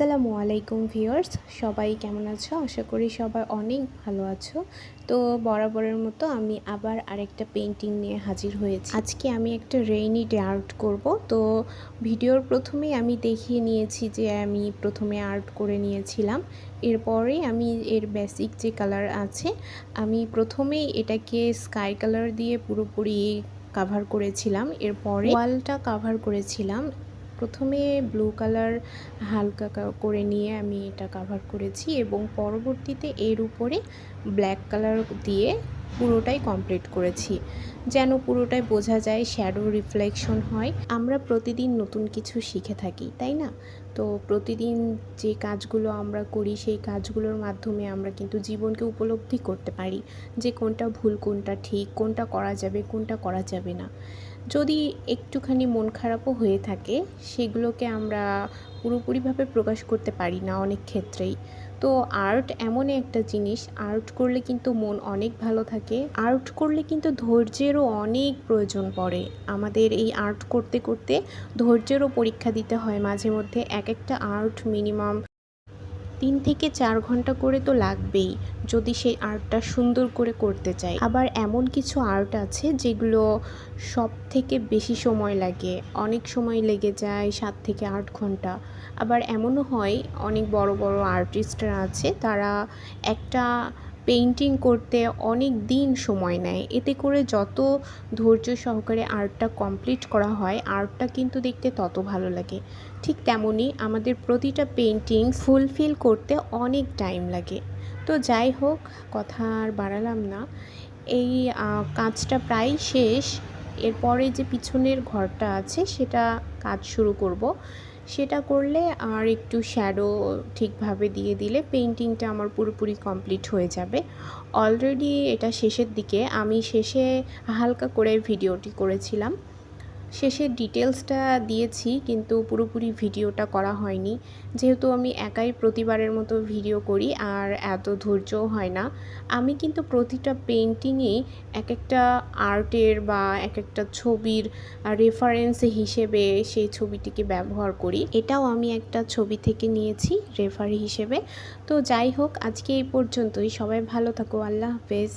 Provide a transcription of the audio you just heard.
আসসালামু আলাইকুম ভিউয়ার্স, সবাই কেমন আছো? আশা করি সবাই অনেক ভালো আছো। তো বরাবরের মতো আমি আবার আরেকটা পেন্টিং নিয়ে হাজির হয়েছি। আজকে আমি একটা রেইনি ডে আর্ট করব। তো ভিডিওর প্রথমেই আমি দেখিয়ে নিয়েছি যে আমি প্রথমে আর্ট করে নিয়েছিলাম। এরপরে আমি এর বেসিক যে কালার আছে, আমি প্রথমেই এটাকে স্কাই কালার দিয়ে পুরোপুরি কাভার করেছিলাম। এরপরে ওয়ালটা কাভার করেছিলাম। প্রথমে ব্লু কালার হালকা করে নিয়ে আমি এটা কাভার করেছি এবং পরবর্তীতে এর উপরে ব্ল্যাক কালার দিয়ে পুরোটাই কমপ্লিট করেছি, যেন পুরোটাই বোঝা যায়, শ্যাডো রিফ্লেকশন হয়। আমরা প্রতিদিন নতুন কিছু শিখে থাকি, তাই না? তো প্রতিদিন যে কাজগুলো আমরা করি সেই কাজগুলোর মাধ্যমে আমরা কিন্তু জীবনকে উপলব্ধি করতে পারি যে কোনটা ভুল, কোনটা ঠিক, কোনটা করা যাবে, কোনটা করা যাবে না। যদি একটুখানি মন খারাপও হয়ে থাকে, সেগুলোকে আমরা পুরোপুরিভাবে প্রকাশ করতে পারি না অনেক ক্ষেত্রেই। তো আর্ট এমনই একটা জিনিস, আর্ট করলে কিন্তু মন অনেক ভালো থাকে। আর্ট করলে কিন্তু ধৈর্যেরও অনেক প্রয়োজন পড়ে। আমাদের এই আর্ট করতে করতে ধৈর্যেরও পরীক্ষা দিতে হয় মাঝে মধ্যে। এক একটা আর্ট মিনিমাম 3 থেকে 4 ঘন্টা করে তো লাগবেই, যদি সেই আর্টটা সুন্দর করে করতে চাই। আবার এমন কিছু আর্ট আছে যেগুলো সব থেকে বেশি সময় লাগে, অনেক সময় লেগে যায় 7 থেকে 8 ঘন্টা। আবার এমনও হয়, অনেক বড় বড় আর্টিস্টরা আছে, তারা একটা পেইন্টিং করতে অনেক দিন সময় নেয়। এতে করে যত ধৈর্য সহকারে আর্টটা কমপ্লিট করা হয়, আর্টটা কিন্তু দেখতে তত ভালো লাগে। ঠিক তেমনই আমাদের প্রতিটা পেইন্টিং ফুলফিল করতে অনেক টাইম লাগে। তো যাই হোক, কথা আর বাড়ালাম না। এই কাজটা প্রায় শেষ। এরপরে যে পিছনের ঘরটা আছে সেটা কাজ শুরু করব। সেটা করলে আর একটু শ্যাডো ঠিকভাবে দিয়ে দিলে পেইন্টিংটা আমার পুরোপুরি কমপ্লিট হয়ে যাবে। অলরেডি এটা শেষের দিকে, আমি শেষে হালকা করে ভিডিওটি করেছিলাম। শেষের ডিটেলসটা দিয়েছি, কিন্তু পুরোপুরি ভিডিওটা করা হয়নি, যেহেতু আমি একাই প্রতিবারের মতো ভিডিও করি আর এত ধৈর্যও হয় না। আমি কিন্তু প্রতিটা পেইন্টিংয়েই এক একটা আর্টের বা এক একটা ছবির রেফারেন্স হিসেবে সেই ছবিটিকে ব্যবহার করি। এটাও আমি একটা ছবি থেকে নিয়েছি রেফার হিসেবে। তো যাই হোক, আজকে এই পর্যন্তই। সবাই ভালো থাকো। আল্লাহ হাফেজ।